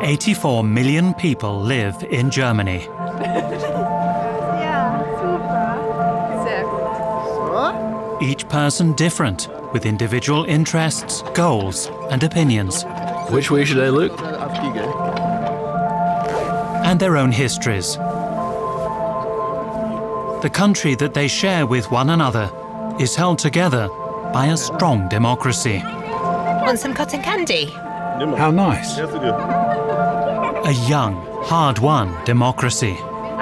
84 million people live in Germany. Each person different, with individual interests, goals and opinions. Which way should I look? And their own histories. The country that they share with one another is held together by a strong democracy. Want some cotton candy? How nice. A young, hard-won democracy.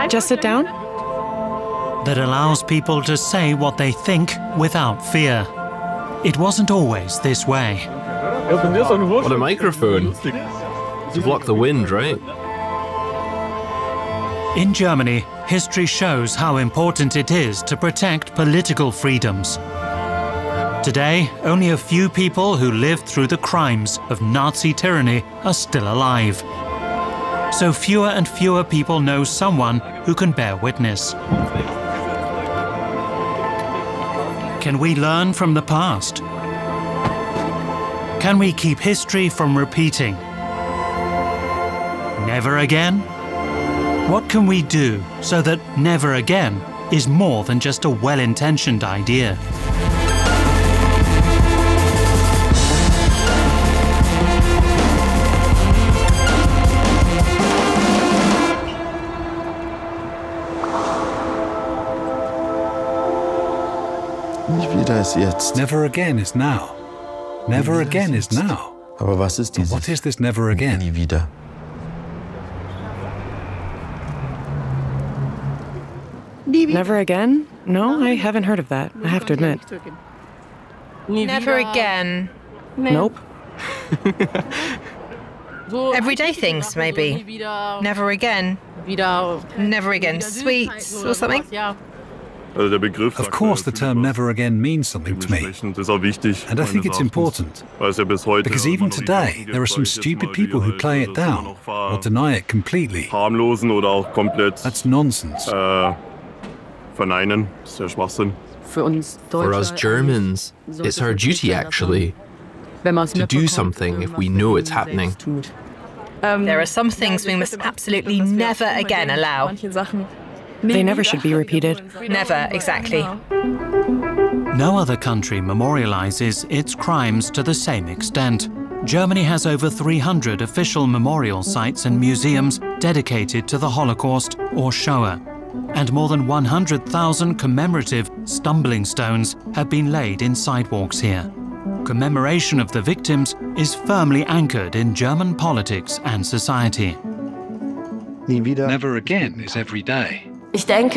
Just sit down? That allows people to say what they think without fear. It wasn't always this way. What a microphone. To block the wind, right? In Germany, history shows how important it is to protect political freedoms. Today, only a few people who lived through the crimes of Nazi tyranny are still alive. So fewer and fewer people know someone who can bear witness. Can we learn from the past? Can we keep history from repeating? Never again? What can we do so that never again is more than just a well-intentioned idea? Never again is now. Never again is now. Aber was ist dieses? What is this never again? Nie wieder. Never again? No, I haven't heard of that, I have to admit. Never again. Nope. Everyday things, maybe. Never again. Never again sweets or something. Of course, the term never again means something to me. And I think it's important. Because even today, there are some stupid people who play it down or deny it completely. That's nonsense. For us Germans, it's our duty, actually, to do something if we know it's happening. There are some things we must absolutely never again allow. They never should be repeated. Never, exactly. No other country memorializes its crimes to the same extent. Germany has over 300 official memorial sites and museums dedicated to the Holocaust or Shoah, and more than 100,000 commemorative stumbling stones have been laid in sidewalks here. Commemoration of the victims is firmly anchored in German politics and society. Never again is every day. I think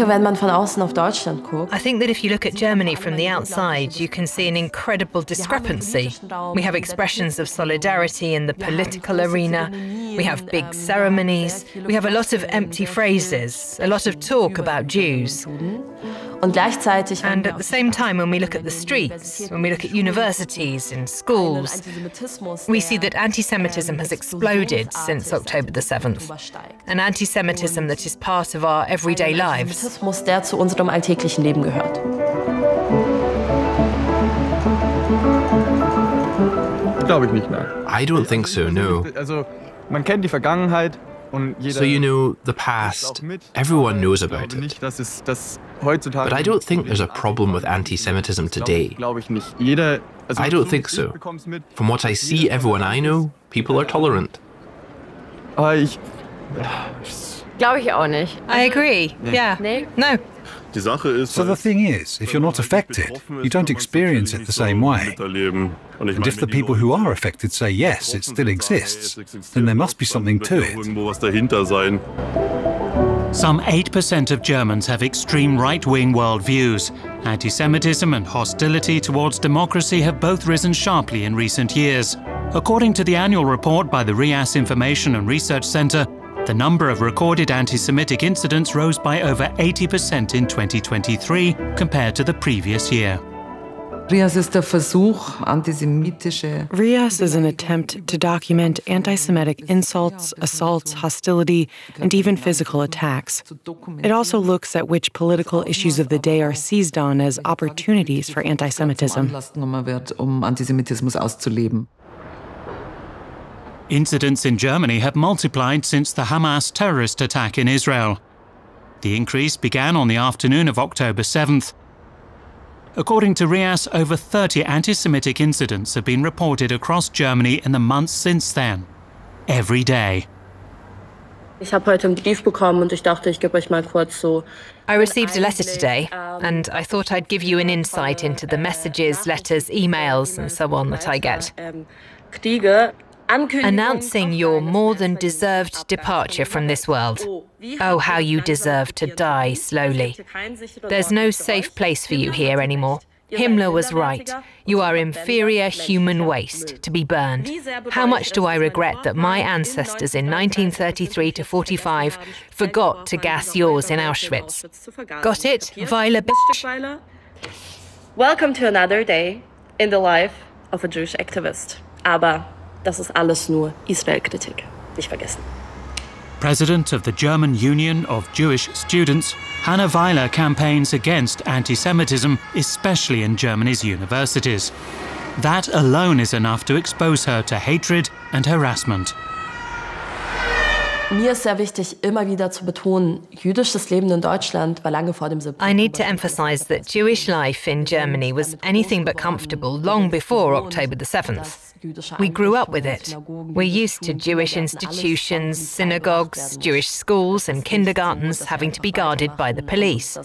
that if you look at Germany from the outside, you can see an incredible discrepancy. We have expressions of solidarity in the political arena, we have big ceremonies, we have a lot of empty phrases, a lot of talk about Jews. And at the same time, when we look at the streets, when we look at universities and schools, we see that anti-Semitism has exploded since October the 7th. An anti-Semitism that is part of our everyday lives. Der zu unserem alltäglichen Leben gehört. Glaube ich nicht, nein. I don't think so, no. Also, man kennt die Vergangenheit. So you know, the past, everyone knows about it. But I don't think there's a problem with anti-Semitism today. I don't think so. From what I see, everyone I know, people are tolerant. Glaube ich auch nicht. I agree. Yeah. No. So the thing is, if you're not affected, you don't experience it the same way. And if the people who are affected say yes, it still exists, then there must be something to it. Some 8% of Germans have extreme right-wing worldviews. Anti-Semitism and hostility towards democracy have both risen sharply in recent years. According to the annual report by the RIAS Information and Research Center, the number of recorded anti-Semitic incidents rose by over 80% in 2023 compared to the previous year. RIAS is an attempt to document anti-Semitic insults, assaults, hostility, and even physical attacks. It also looks at which political issues of the day are seized on as opportunities for anti-Semitism. Incidents in Germany have multiplied since the Hamas terrorist attack in Israel. The increase began on the afternoon of October 7th. According to RIAS, over 30 anti-Semitic incidents have been reported across Germany in the months since then. Every day. I received a letter today, and I thought I'd give you an insight into the messages, letters, emails, and so on that I get. Announcing your more than deserved departure from this world. Oh, how you deserve to die slowly. There's no safe place for you here anymore. Himmler was right. You are inferior human waste to be burned. How much do I regret that my ancestors in 1933 to 45 forgot to gas yours in Auschwitz. Got it, Weiler bitch? Welcome to another day in the life of a Jewish activist. Aber das ist alles nur Israel-Kritik. Nicht vergessen. President of the German Union of Jewish Students, Hannah Weiler campaigns against anti-Semitism, especially in Germany's universities. That alone is enough to expose her to hatred and harassment. Mir ist sehr wichtig, immer wieder zu betonen, jüdisches Leben in Deutschland war lange vor dem 7. I need to emphasize that Jewish life in Germany was anything but comfortable long before October the 7th. We grew up with it. We're used to Jewish institutions, synagogues, Jewish schools and kindergartens having to be guarded by the police.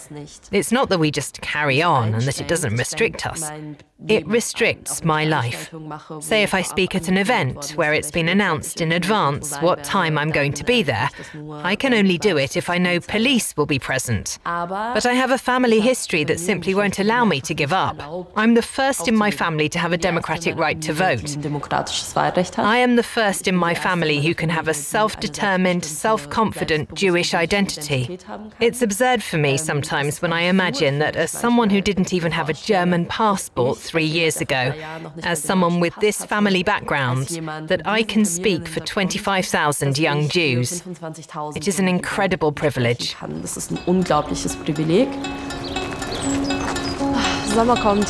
It's not that we just carry on and that it doesn't restrict us. It restricts my life. Say if I speak at an event where it's been announced in advance what time I'm going to be there, I can only do it if I know police will be present. But I have a family history that simply won't allow me to give up. I'm the first in my family to have a democratic right to vote. I am the first in my family who can have a self-determined, self-confident Jewish identity. It's absurd for me sometimes when I imagine that as someone who didn't even have a German passport 3 years ago, as someone with this family background, that I can speak for 25,000 young Jews. It is an incredible privilege. Das ist ein unglaubliches Privileg. Sommer kommt.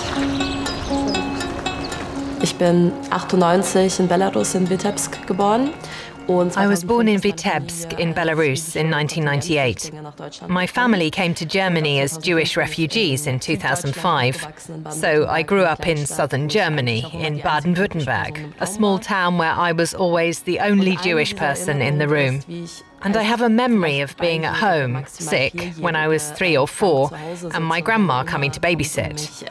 Ich bin 98 in Belarus in Vitebsk geboren. I was born in Vitebsk in Belarus in 1998. My family came to Germany as Jewish refugees in 2005. So I grew up in southern Germany, in Baden-Württemberg, a small town where I was always the only Jewish person in the room. And I have a memory of being at home, sick, when I was 3 or 4, and my grandma coming to babysit.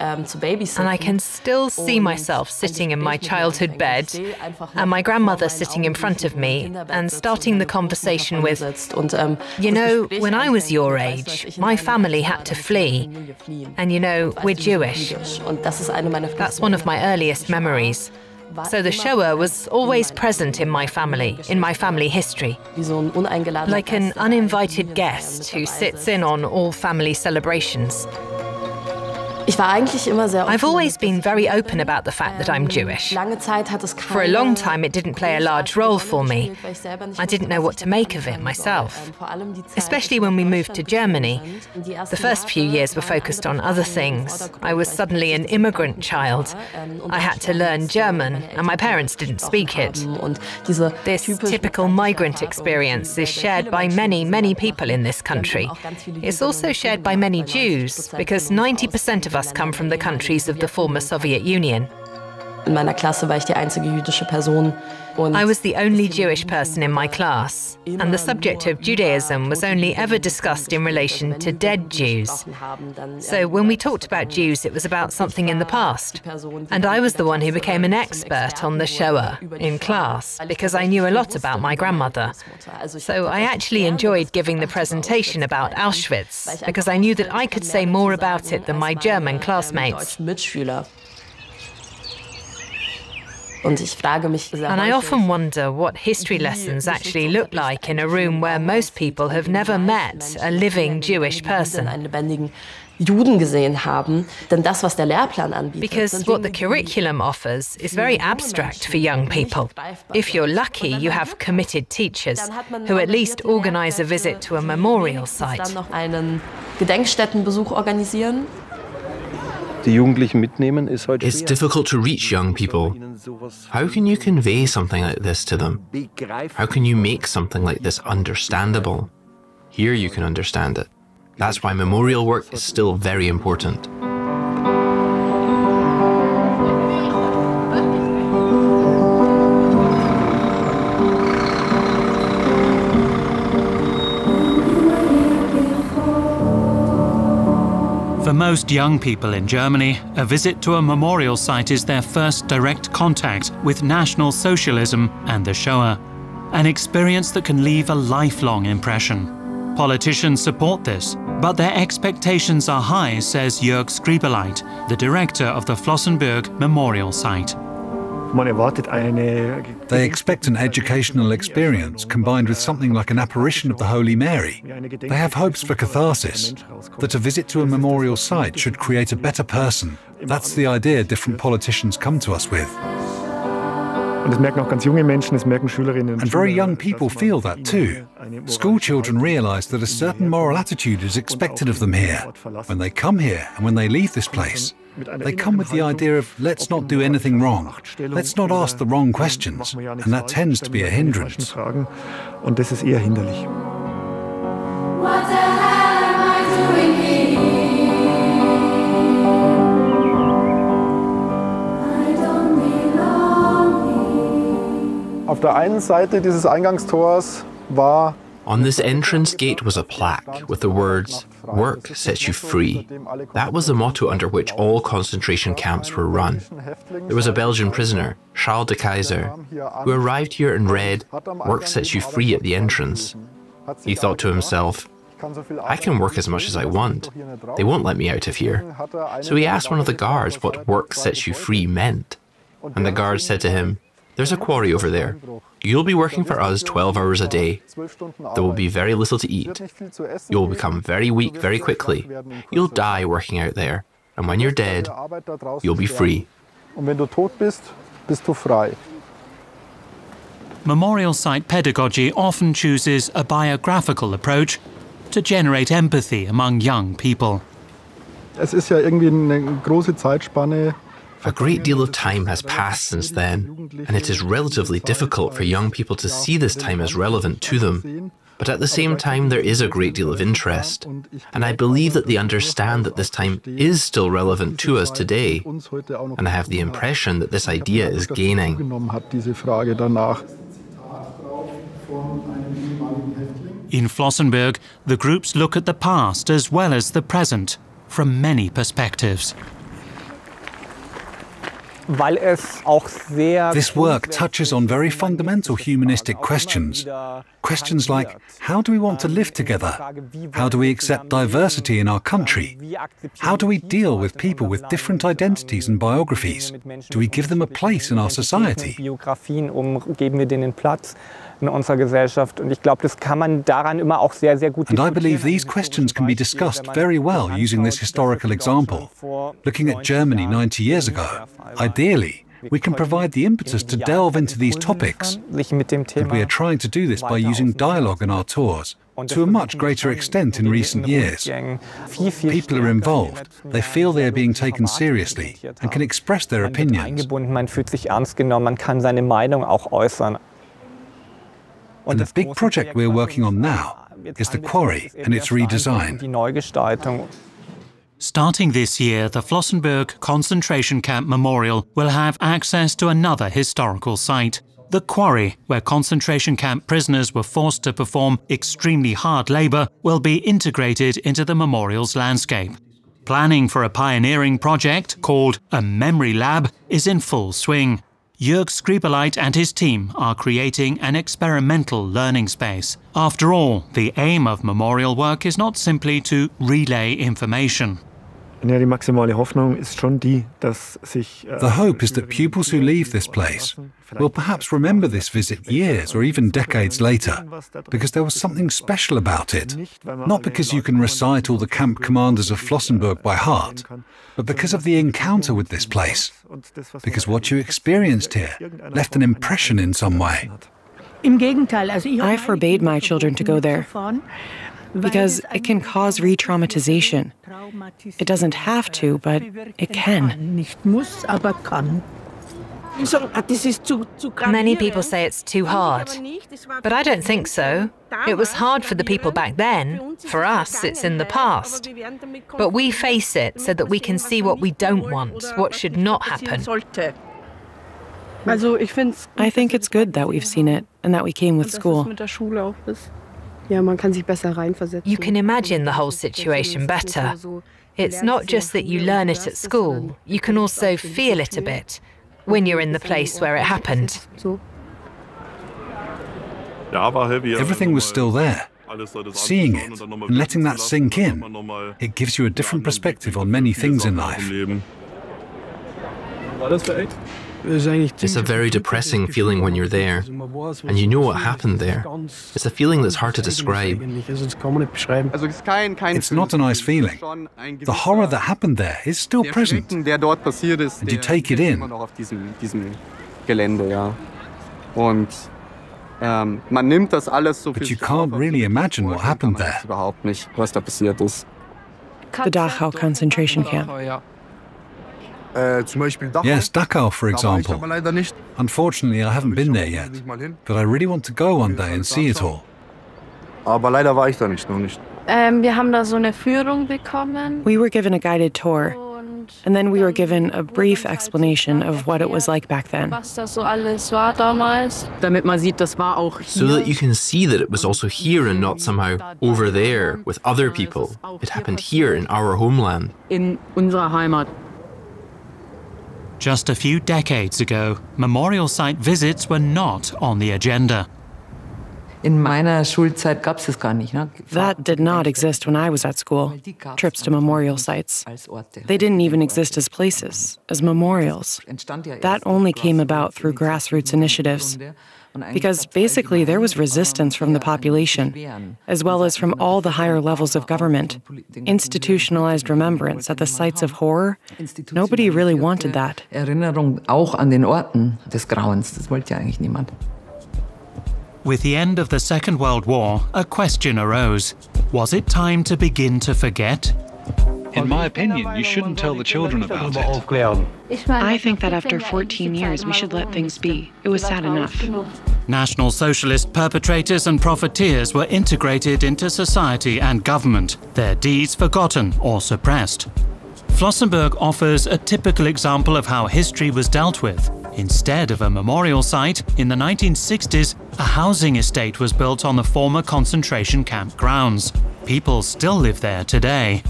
And I can still see myself sitting in my childhood bed, and my grandmother sitting in front of me, and starting the conversation with, you know, when I was your age, my family had to flee. And you know, we're Jewish. That's one of my earliest memories. So the Shoah was always present in my family history. Like an uninvited guest who sits in on all family celebrations. I've always been very open about the fact that I'm Jewish. For a long time, it didn't play a large role for me. I didn't know what to make of it myself, especially when we moved to Germany. The first few years were focused on other things. I was suddenly an immigrant child. I had to learn German, and my parents didn't speak it. This typical migrant experience is shared by many, many people in this country. It's also shared by many Jews, because 90% of us come from the countries of the former Soviet Union. I was the only Jewish person in my class, and the subject of Judaism was only ever discussed in relation to dead Jews. So when we talked about Jews, it was about something in the past. And I was the one who became an expert on the Shoah in class, because I knew a lot about my grandmother. So I actually enjoyed giving the presentation about Auschwitz, because I knew that I could say more about it than my German classmates. And I often wonder what history lessons actually look like in a room where most people have never met a living Jewish person. Because what the curriculum offers is very abstract for young people. If you're lucky, you have committed teachers who at least organize a visit to a memorial site. It's difficult to reach young people. How can you convey something like this to them? How can you make something like this understandable? Here you can understand it. That's why memorial work is still very important. For most young people in Germany, a visit to a memorial site is their first direct contact with National Socialism and the Shoah, an experience that can leave a lifelong impression. Politicians support this, but their expectations are high, says Jörg Skribeleit, the director of the Flossenbürg Memorial Site. They expect an educational experience combined with something like an apparition of the Holy Mary. They have hopes for catharsis, that a visit to a memorial site should create a better person. That's the idea different politicians come to us with. And very young people feel that too. School children realize that a certain moral attitude is expected of them here, when they come here and when they leave this place. They come with the idea of, let's not do anything wrong, let's not ask the wrong questions, and that tends to be a hindrance. What the hell am I doing here? I don't belong here. Auf der einen Seite dieses Eingangstors war On this entrance gate was a plaque with the words, "Work sets you free." That was the motto under which all concentration camps were run. There was a Belgian prisoner, Charles de Keyser, who arrived here and read, "Work sets you free" at the entrance. He thought to himself, I can work as much as I want. They won't let me out of here. So he asked one of the guards what "work sets you free" meant. And the guard said to him, "There's a quarry over there. You'll be working for us 12 hours a day. There will be very little to eat. You'll become very weak very quickly. You'll die working out there. And when you're dead, you'll be free." Memorial site pedagogy often chooses a biographical approach to generate empathy among young people. Es ist ja irgendwie eine große Zeitspanne. A great deal of time has passed since then, and it is relatively difficult for young people to see this time as relevant to them. But at the same time, there is a great deal of interest, and I believe that they understand that this time is still relevant to us today, and I have the impression that this idea is gaining. In Flossenbürg, the groups look at the past as well as the present, from many perspectives. This work touches on very fundamental humanistic questions. Questions like, how do we want to live together? How do we accept diversity in our country? How do we deal with people with different identities and biographies? Do we give them a place in our society? And I believe these questions can be discussed very well using this historical example. Looking at Germany 90 years ago, ideally, we can provide the impetus to delve into these topics, and we are trying to do this by using dialogue in our tours, to a much greater extent in recent years. People are involved, they feel they are being taken seriously, and can express their opinions. And the big project we're working on now is the quarry and its redesign. Starting this year, the Flossenbürg concentration camp memorial will have access to another historical site. The quarry, where concentration camp prisoners were forced to perform extremely hard labour, will be integrated into the memorial's landscape. Planning for a pioneering project called a memory lab is in full swing. Jörg Skribeleit and his team are creating an experimental learning space. After all, the aim of memorial work is not simply to relay information. The hope is that pupils who leave this place will perhaps remember this visit years or even decades later, because there was something special about it. Not because you can recite all the camp commanders of Flossenbürg by heart, but because of the encounter with this place, because what you experienced here left an impression in some way. I forbade my children to go there. because it can cause re-traumatization. It doesn't have to, but it can. Many people say it's too hard, but I don't think so. It was hard for the people back then. For us, it's in the past. But we face it so that we can see what we don't want, what should not happen. I think it's good that we've seen it and that we came with school. You can imagine the whole situation better. It's not just that you learn it at school, you can also feel it a bit when you're in the place where it happened. Everything was still there. Seeing it and letting that sink in, it gives you a different perspective on many things in life. It's a very depressing feeling when you're there, and you know what happened there. It's a feeling that's hard to describe. It's not a nice feeling. The horror that happened there is still present, and you take it in. But you can't really imagine what happened there. The Dachau concentration camp. Yes, Dachau, for example. Unfortunately, I haven't been there yet, but I really want to go one day and see it all. We were given a guided tour, and then we were given a brief explanation of what it was like back then. So that you can see that it was also here and not somehow over there with other people. It happened here in our homeland. Just a few decades ago, memorial site visits were not on the agenda. That did not exist when I was at school, trips to memorial sites. They didn't even exist as places, as memorials. That only came about through grassroots initiatives. Because basically there was resistance from the population, as well as from all the higher levels of government. Institutionalized remembrance at the sites of horror, nobody really wanted that. With the end of the Second World War, a question arose. Was it time to begin to forget? In my opinion, you shouldn't tell the children about it. I think that after 14 years, we should let things be. It was sad enough. National Socialist perpetrators and profiteers were integrated into society and government, their deeds forgotten or suppressed. Flossenbürg offers a typical example of how history was dealt with. Instead of a memorial site, in the 1960s, a housing estate was built on the former concentration camp grounds. People still live there today.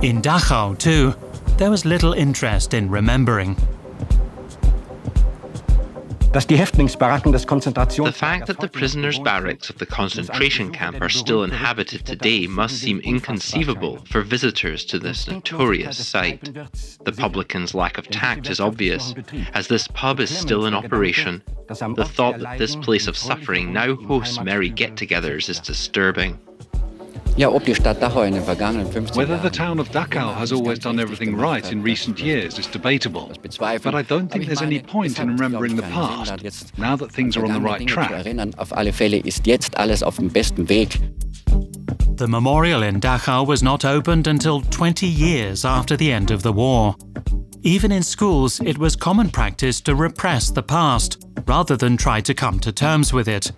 In Dachau, too, there was little interest in remembering. The fact that the prisoners' barracks of the concentration camp are still inhabited today must seem inconceivable for visitors to this notorious site. The publicans' lack of tact is obvious, as this pub is still in operation. The thought that this place of suffering now hosts merry get-togethers is disturbing. Whether the town of Dachau has always done everything right in recent years is debatable, but I don't think there's any point in remembering the past, now that things are on the right track. The memorial in Dachau was not opened until 20 years after the end of the war. Even in schools, it was common practice to repress the past, rather than try to come to terms with it,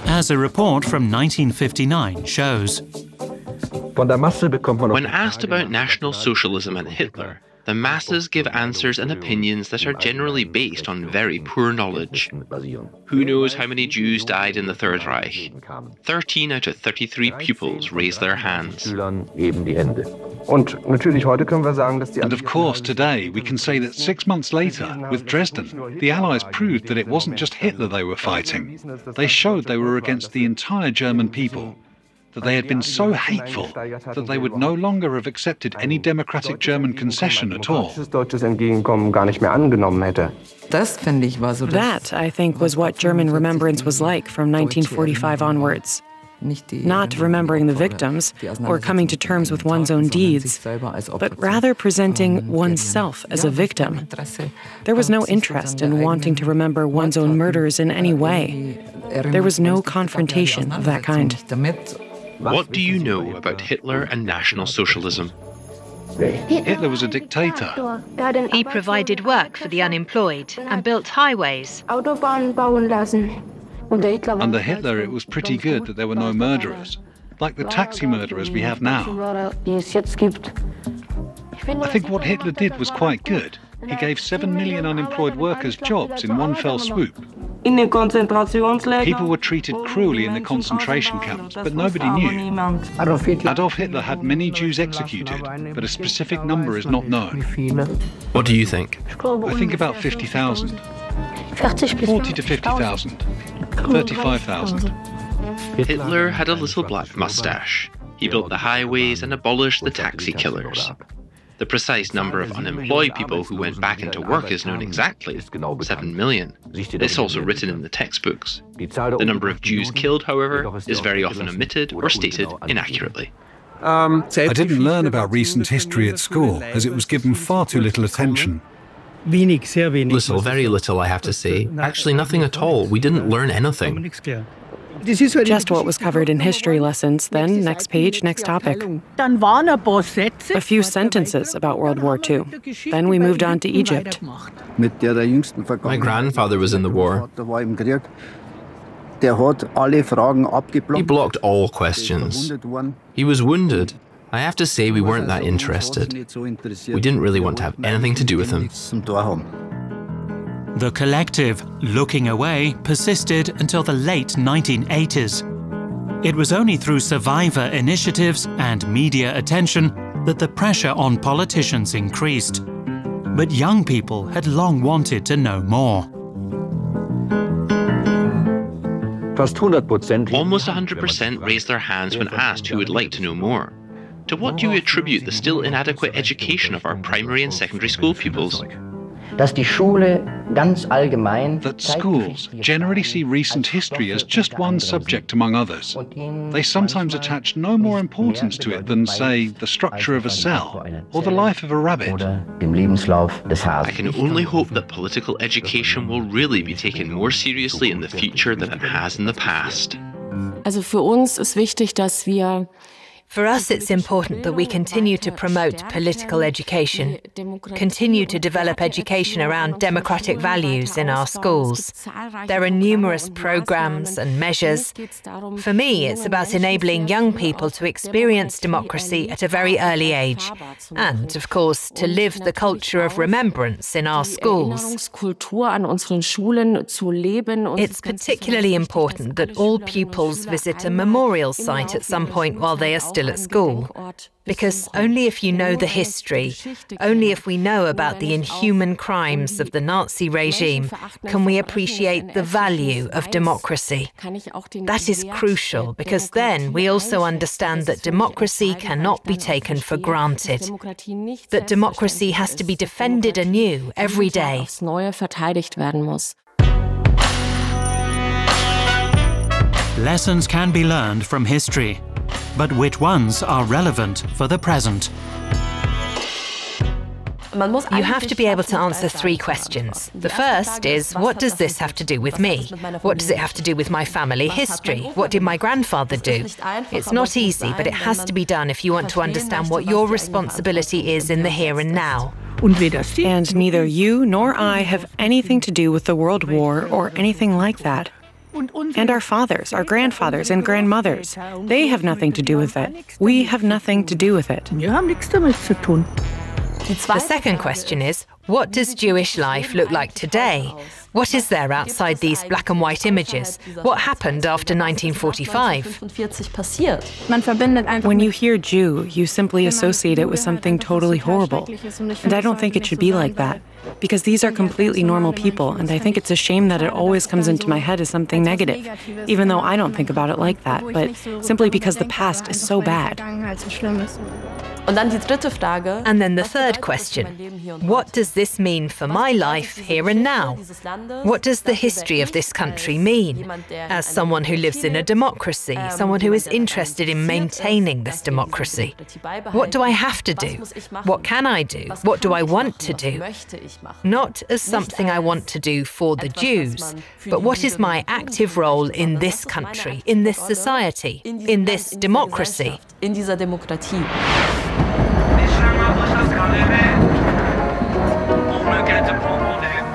as a report from 1959 shows. When asked about National Socialism and Hitler, the masses give answers and opinions that are generally based on very poor knowledge. Who knows how many Jews died in the Third Reich? 13 out of 33 pupils raised their hands. And of course, today we can say that 6 months later, with Dresden, the Allies proved that it wasn't just Hitler they were fighting. They showed they were against the entire German people, that they had been so hateful that they would no longer have accepted any democratic German concession at all. That, I think, was what German remembrance was like from 1945 onwards. Not remembering the victims or coming to terms with one's own deeds, but rather presenting oneself as a victim. There was no interest in wanting to remember one's own murders in any way. There was no confrontation of that kind. What do you know about Hitler and National Socialism? Hitler was a dictator. He provided work for the unemployed and built highways. Under Hitler, it was pretty good that there were no murderers, like the taxi murderers we have now. I think what Hitler did was quite good. He gave 7 million unemployed workers jobs in one fell swoop. People were treated cruelly in the concentration camps, but nobody knew. Adolf Hitler had many Jews executed, but a specific number is not known. What do you think? I think about 50,000. 40 to 50,000. 35,000. Hitler had a little black mustache. He built the highways and abolished the taxi killers. The precise number of unemployed people who went back into work is known exactly, 7 million. It's also written in the textbooks. The number of Jews killed, however, is very often omitted or stated inaccurately. I didn't learn about recent history at school, as it was given far too little attention. Little, very little, I have to say. Actually, nothing at all. We didn't learn anything. Just what was covered in history lessons, then next page, next topic. A few sentences about World War II. Then we moved on to Egypt. My grandfather was in the war. He blocked all questions. He was wounded. I have to say we weren't that interested. We didn't really want to have anything to do with him. The collective looking away persisted until the late 1980s. It was only through survivor initiatives and media attention that the pressure on politicians increased. But young people had long wanted to know more. Almost 100% raised their hands when asked who would like to know more. To what do you attribute the still inadequate education of our primary and secondary school pupils? That schools generally see recent history as just one subject among others. They sometimes attach no more importance to it than, say, the structure of a cell or the life of a rabbit. I can only hope that political education will really be taken more seriously in the future than it has in the past. For us, it's important that we continue to promote political education, continue to develop education around democratic values in our schools. There are numerous programs and measures. For me, it's about enabling young people to experience democracy at a very early age, and, of course, to live the culture of remembrance in our schools. It's particularly important that all pupils visit a memorial site at some point while they are still at school, because only if you know the history, only if we know about the inhuman crimes of the Nazi regime, can we appreciate the value of democracy. That is crucial, because then we also understand that democracy cannot be taken for granted, that democracy has to be defended anew every day. Lessons can be learned from history, but which ones are relevant for the present? You have to be able to answer 3 questions. The first is, what does this have to do with me? What does it have to do with my family history? What did my grandfather do? It's not easy, but it has to be done if you want to understand what your responsibility is in the here and now. And neither you nor I have anything to do with the World War or anything like that. And our fathers, our grandfathers and grandmothers, they have nothing to do with it. We have nothing to do with it. The second question is, what does Jewish life look like today? What is there outside these black and white images? What happened after 1945? When you hear Jew, you simply associate it with something totally horrible. And I don't think it should be like that, because these are completely normal people, and I think it's a shame that it always comes into my head as something negative, even though I don't think about it like that, but simply because the past is so bad. And then the third question, what does this mean for my life here and now? What does the history of this country mean? As someone who lives in a democracy, someone who is interested in maintaining this democracy. What do I have to do? What can I do? What do I want to do? Not as something I want to do for the Jews, but what is my active role in this country, in this society, in this democracy?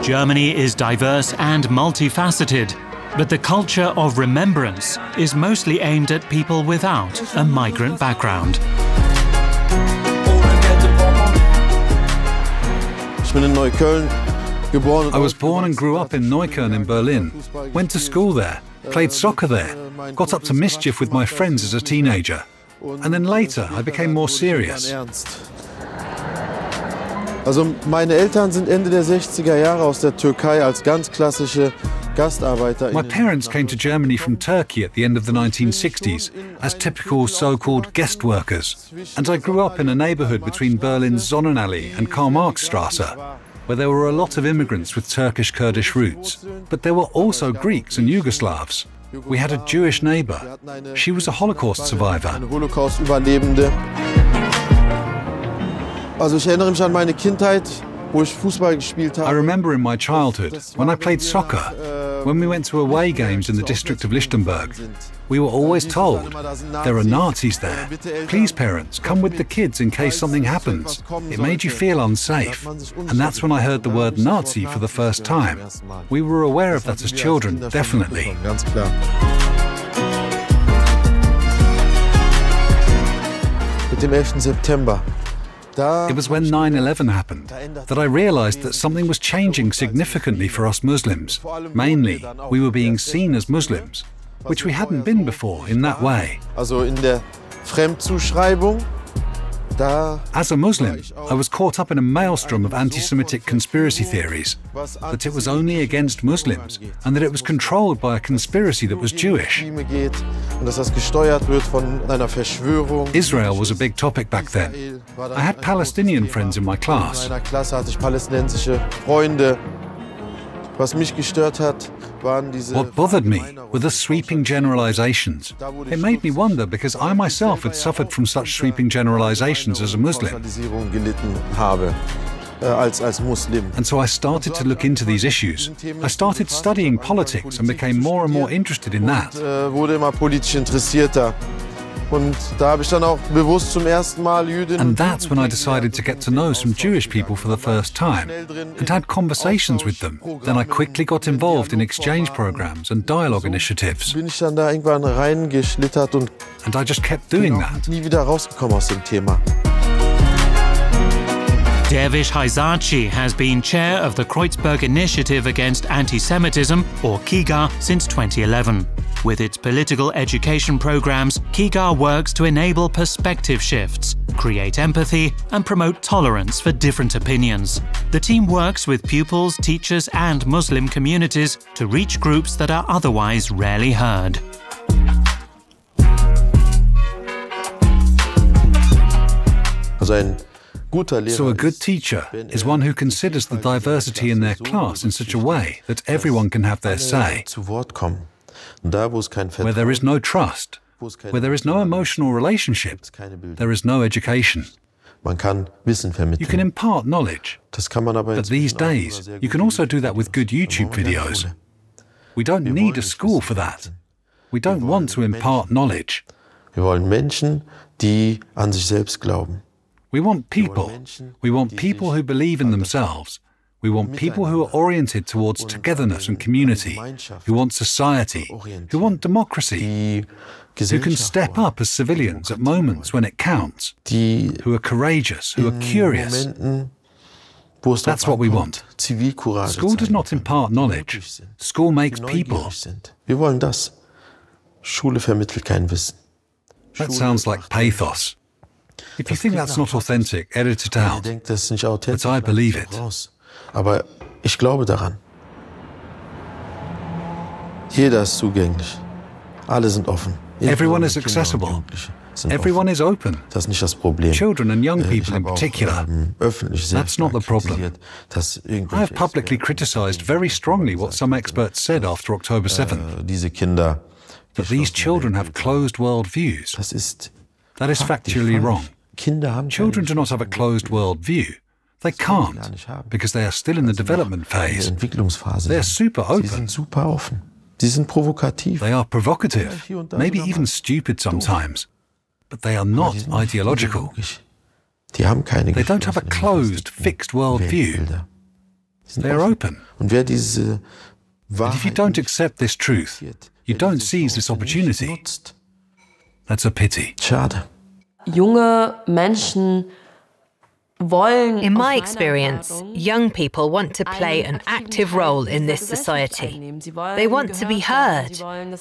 Germany is diverse and multifaceted, but the culture of remembrance is mostly aimed at people without a migrant background. I was born and grew up in Neukölln in Berlin, went to school there, played soccer there, got up to mischief with my friends as a teenager. And then later I became more serious. Also meine Eltern sind Ende der 60er Jahre aus der Türkei als ganz klassische Gastarbeiter. My parents came to Germany from Turkey at the end of the 1960s as typical so-called guest workers. And I grew up in a neighborhood between Berlin's Sonnenallee and Karl-Marx-Straße, where there were a lot of immigrants with Turkish-Kurdish roots. But there were also Greeks and Yugoslavs. We had a Jewish neighbor. She was a Holocaust survivor. Also ich erinnere mich an meine Kindheit, wo ich Fußball gespielt habe. I remember in my childhood, when I played soccer, when we went to away games in the district of Lichtenberg, we were always told, there are Nazis there. Please, parents, come with the kids in case something happens. It made you feel unsafe. And that's when I heard the word Nazi for the first time. We were aware of that as children, definitely. Mit dem 11. September. It was when 9/11 happened that I realized that something was changing significantly for us Muslims. Mainly, we were being seen as Muslims, which we hadn't been before in that way. Also in der Fremdzuschreibung. As a Muslim, I was caught up in a maelstrom of anti-Semitic conspiracy theories, that it was only against Muslims, and that it was controlled by a conspiracy that was Jewish. Israel was a big topic back then. I had Palestinian friends in my class. What bothered me were the sweeping generalizations. It made me wonder because I myself had suffered from such sweeping generalizations as a Muslim. And so I started to look into these issues. I started studying politics and became more and more interested in that. Und da habe ich dann auch bewusst zum ersten Mal Jüdinnen. And that's when I decided to get to know some Jewish people for the first time and had conversations with them. Then I quickly got involved in exchange programs and dialogue initiatives. Bin ich dann da irgendwann reingeschlittert und I just kept doing that. Nie wieder rausgekommen aus dem Thema. Dervish Haizachi has been chair of the Kreuzberg Initiative Against Anti-Semitism, or KIGA, since 2011. With its political education programs, KIGA works to enable perspective shifts, create empathy, and promote tolerance for different opinions. The team works with pupils, teachers, and Muslim communities to reach groups that are otherwise rarely heard. So a good teacher is one who considers the diversity in their class in such a way that everyone can have their say. Where there is no trust, where there is no emotional relationship, there is no education. You can impart knowledge, but these days you can also do that with good YouTube videos. We don't need a school for that. We don't want to impart knowledge. Wir wollen Menschen, die an sich selbst glauben. We want people. We want people who believe in themselves. We want people who are oriented towards togetherness and community, who want society, who want democracy, who can step up as civilians at moments when it counts, who are courageous, who are curious. That's what we want. School does not impart knowledge. School makes people. Wir wollen das. Schule vermittelt kein Wissen. That sounds like pathos. If you think that's not authentic, edit it out. But I believe it. Aber ich glaube daran. Jeder ist zugänglich. Alle sind offen. Everyone is accessible. Everyone is open. Das ist nicht das Problem. Children and young people in particular. That's not the problem. I have publicly criticized very strongly what some experts said after October 7th. That these children have closed world views. That is factually wrong. Children do not have a closed world view. They can't, because they are still in the development phase. They are super open. They are provocative, maybe even stupid sometimes. But they are not ideological. They don't have a closed, fixed world view. They are open. And if you don't accept this truth, you don't seize this opportunity. That's a pity. Junge Menschen wollen. In my experience, young people want to play an active role in this society. They want to be heard.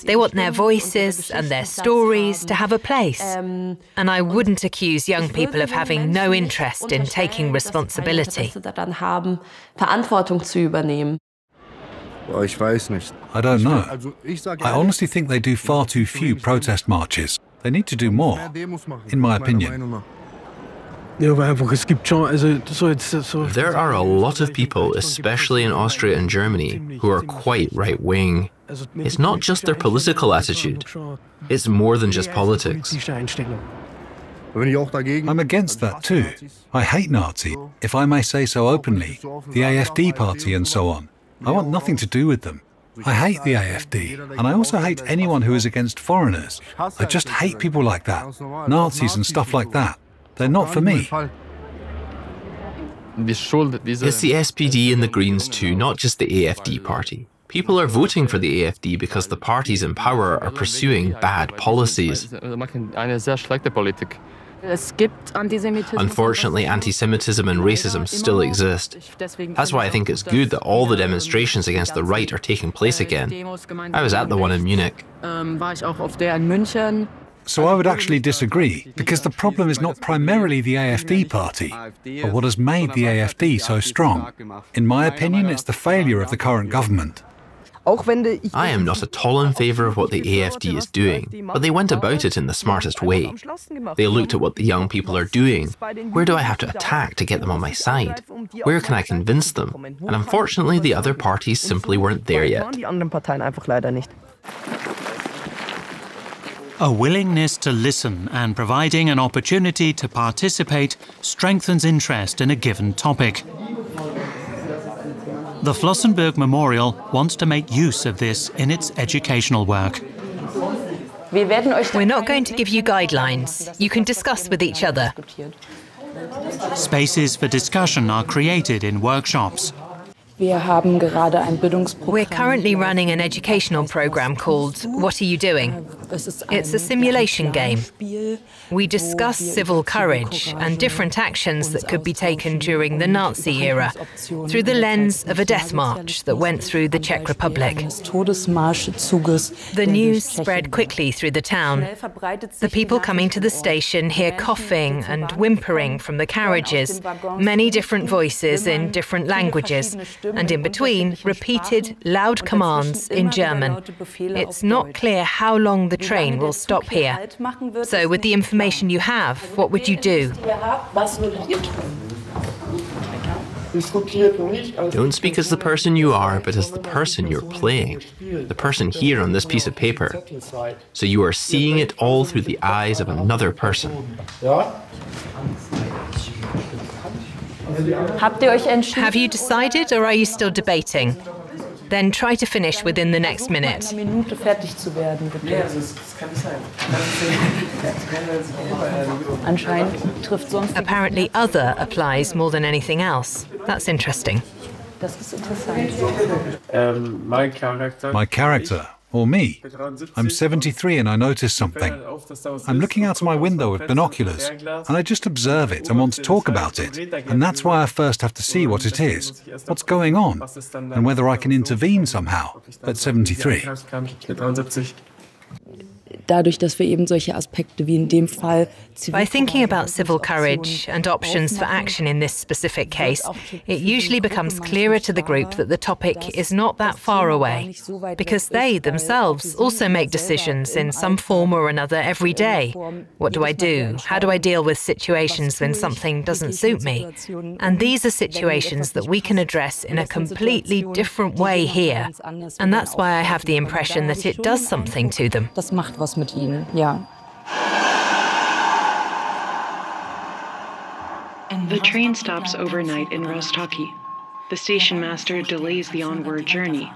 They want their voices and their stories to have a place. And I wouldn't accuse young people of having no interest in taking responsibility. I don't know. I honestly think they do far too few protest marches. They need to do more, in my opinion. There are a lot of people, especially in Austria and Germany, who are quite right-wing. It's not just their political attitude. It's more than just politics. I'm against that too. I hate Nazis, if I may say so openly, the AfD party and so on. I want nothing to do with them. I hate the AfD, and I also hate anyone who is against foreigners. I just hate people like that, Nazis and stuff like that. They're not for me. It's the SPD and the Greens too, not just the AfD party. People are voting for the AfD because the parties in power are pursuing bad policies. Unfortunately, anti-Semitism and racism still exist. That's why I think it's good that all the demonstrations against the right are taking place again. I was at the one in Munich. So I would actually disagree, because the problem is not primarily the AfD party, but what has made the AfD so strong. In my opinion, it's the failure of the current government. I am not at all in favour of what the AfD is doing, but they went about it in the smartest way. They looked at what the young people are doing. Where do I have to attack to get them on my side? Where can I convince them? And unfortunately, the other parties simply weren't there yet. A willingness to listen and providing an opportunity to participate strengthens interest in a given topic. The Flossenbürg Memorial wants to make use of this in its educational work. We're not going to give you guidelines. You can discuss with each other. Spaces for discussion are created in workshops. We're currently running an educational program called What Are You Doing? It's a simulation game. We discuss civil courage and different actions that could be taken during the Nazi era through the lens of a death march that went through the Czech Republic. The news spread quickly through the town. The people coming to the station hear coughing and whimpering from the carriages, many different voices in different languages, and in between, repeated loud commands in German. It's not clear how long the train will stop here. So with the information you have, what would you do? Don't speak as the person you are, but as the person you're playing. The person here on this piece of paper. So you are seeing it all through the eyes of another person. Have you decided, or are you still debating? Then try to finish within the next minute. Apparently other applies more than anything else. That's interesting. My character, or me. I'm 73 and I notice something. I'm looking out of my window with binoculars and I just observe it and want to talk about it. And that's why I first have to see what it is, what's going on, and whether I can intervene somehow at 73. dadurch, dass wir eben solche Aspekte wie in dem Fall By thinking about civil courage and options for action in this specific case, it usually becomes clearer to the group that the topic is not that far away, because they themselves also make decisions in some form or another every day. What do I do? How do I deal with situations when something doesn't suit me? And these are situations that we can address in a completely different way here. And that's why I have the impression that it does something to them. Das macht was mit ihnen, ja. The train stops overnight in Rostoki. The station master delays the onward journey,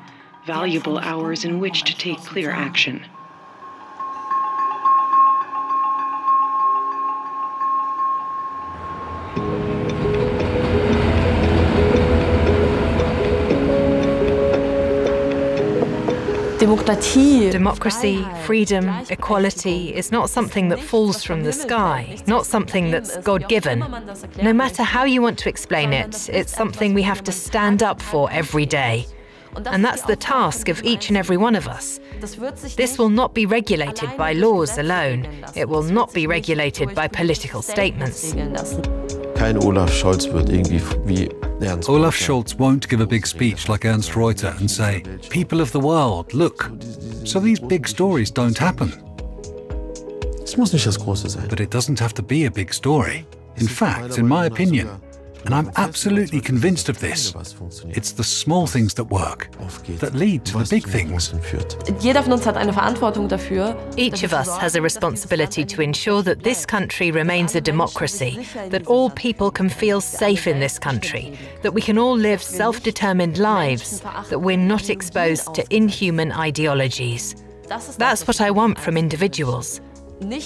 valuable hours in which to take clear action. Democracy, freedom, equality is not something that falls from the sky, not something that's God-given. No matter how you want to explain it, it's something we have to stand up for every day. And that's the task of each and every one of us. This will not be regulated by laws alone. It will not be regulated by political statements. Olaf Scholz won't give a big speech like Ernst Reuter and say, "People of the world, look." So these big stories don't happen. But it doesn't have to be a big story. In fact, in my opinion, and I'm absolutely convinced of this, it's the small things that work, that lead to the big things. Each of us has a responsibility to ensure that this country remains a democracy, that all people can feel safe in this country, that we can all live self-determined lives, that we're not exposed to inhuman ideologies. That's what I want from individuals.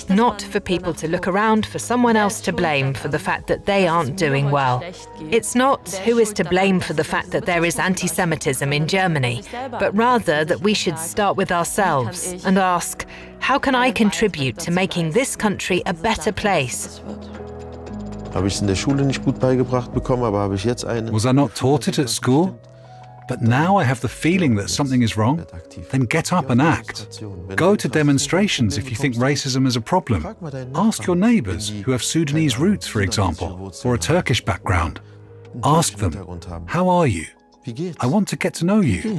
Not for people to look around for someone else to blame for the fact that they aren't doing well. It's not who is to blame for the fact that there is anti-Semitism in Germany, but rather that we should start with ourselves and ask, how can I contribute to making this country a better place? Was I not taught it at school? But now I have the feeling that something is wrong. Then get up and act. Go to demonstrations if you think racism is a problem. Ask your neighbors who have Sudanese roots, for example, or a Turkish background. Ask them, how are you? I want to get to know you.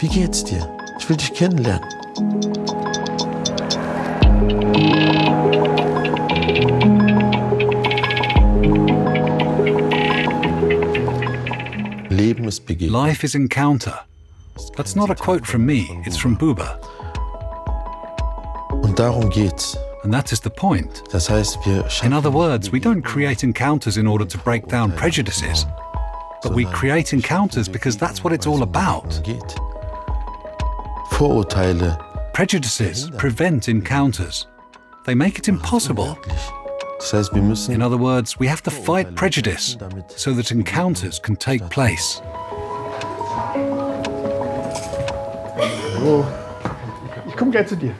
Wie geht's dir? Ich will dich kennenlernen. Life is encounter. That's not a quote from me, it's from Buber. Und darum geht's. And that is the point. Das heißt, in other words, we don't create encounters in order to break down prejudices, but we create encounters because that's what it's all about. Vorurteile. Prejudices prevent encounters. They make it impossible. In other words, we have to fight prejudice so that encounters can take place.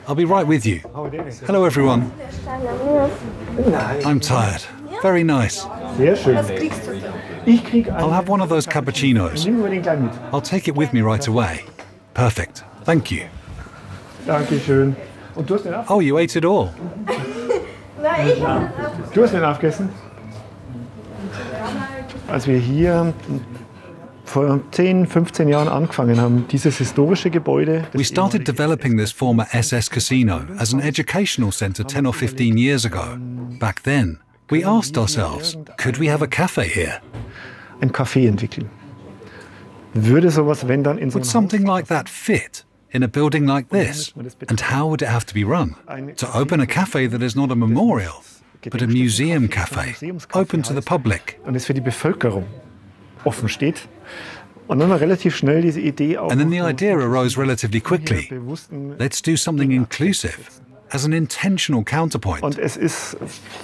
I'll be right with you. Hello, everyone. I'm tired. Very nice. I'll have one of those cappuccinos. I'll take it with me right away. Perfect. Thank you. Oh, you ate it all. Du hast den aufgegessen? Als wir hier vor 10, 15 Jahren angefangen haben, dieses historische Gebäude. We started developing this former SS casino as an educational center 10 or 15 years ago. Back then, we asked ourselves, could we have a cafe here? Ein Café entwickeln. Würde sowas, wenn dann in so Would something like that fit in a building like this? And how would it have to be run? To open a cafe that is not a memorial, but a museum cafe, open to the public. Und es für die Bevölkerung offen steht. Und dann war relativ schnell diese Idee auch. And then the idea arose relatively quickly. Let's do something inclusive, as an intentional counterpoint. Und es ist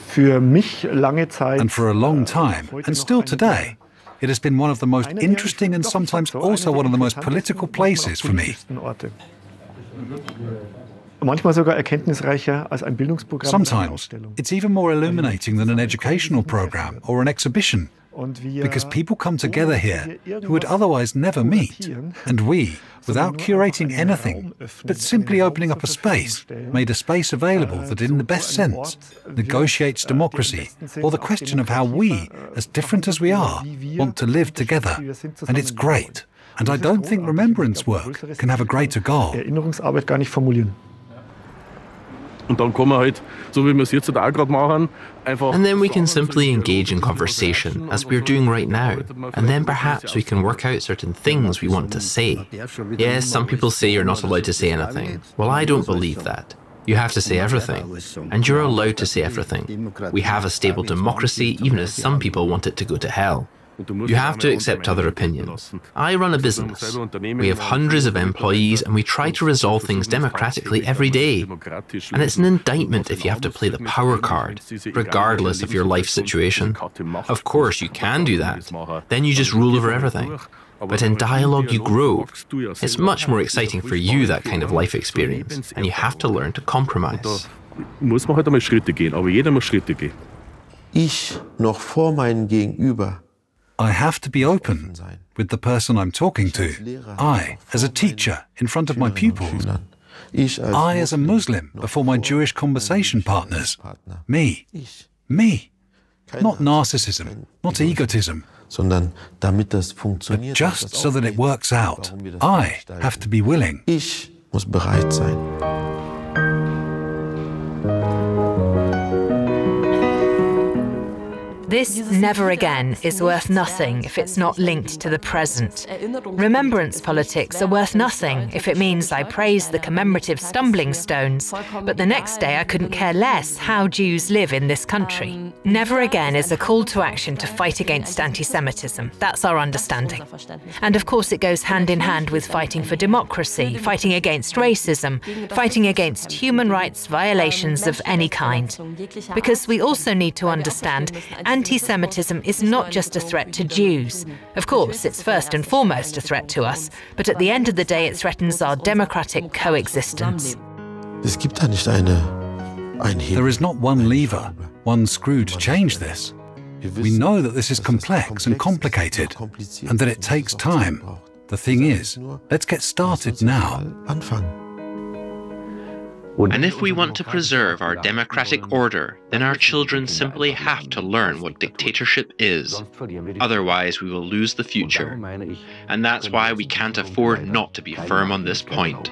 für mich lange Zeit. And for a long time, and still today, it has been one of the most interesting and sometimes also one of the most political places for me. Manchmal sogar erkenntnisreicher als ein Bildungsprogramm. Sometimes it's even more illuminating than an educational program or an exhibition. Because people come together here who would otherwise never meet, and we, without curating anything, but simply opening up a space, made a space available that in the best sense negotiates democracy, or the question of how we, as different as we are, want to live together. And it's great. And I don't think remembrance work can have a greiter goal. Erinnerungsarbeit gar nicht formulieren. And then we can simply engage in conversation, as we're doing right now, and then perhaps we can work out certain things we want to say. Yes, some people say you're not allowed to say anything. Well, I don't believe that. You have to say everything, and you're allowed to say everything. We have a stable democracy, even if some people want it to go to hell. You have to accept other opinions. I run a business. We have hundreds of employees and we try to resolve things democratically every day. And it's an indictment if you have to play the power card, regardless of your life situation. Of course, you can do that. Then you just rule over everything. But in dialogue, you grow. It's much more exciting for you, that kind of life experience. And you have to learn to compromise. Ich noch vor meinem Gegenüber. I have to be open with the person I'm talking to. I, as a teacher, in front of my pupils. I, as a Muslim, before my Jewish conversation partners. Me. Me. Not narcissism, not egotism. But just so that it works out, I have to be willing. Ich muss bereit sein. This never again is worth nothing if it's not linked to the present. Remembrance politics are worth nothing if it means I praise the commemorative stumbling stones, but the next day I couldn't care less how Jews live in this country. Never again is a call to action to fight against anti-Semitism. That's our understanding. And of course it goes hand in hand with fighting for democracy, fighting against racism, fighting against human rights violations of any kind. Because we also need to understand anti-Semitism is not just a threat to Jews. Of course, it's first and foremost a threat to us, but at the end of the day it threatens our democratic coexistence. There is not one lever, one screw to change this. We know that this is complex and complicated, and that it takes time. The thing is, let's get started now. And if we want to preserve our democratic order, then our children simply have to learn what dictatorship is. Otherwise, we will lose the future. And that's why we can't afford not to be firm on this point.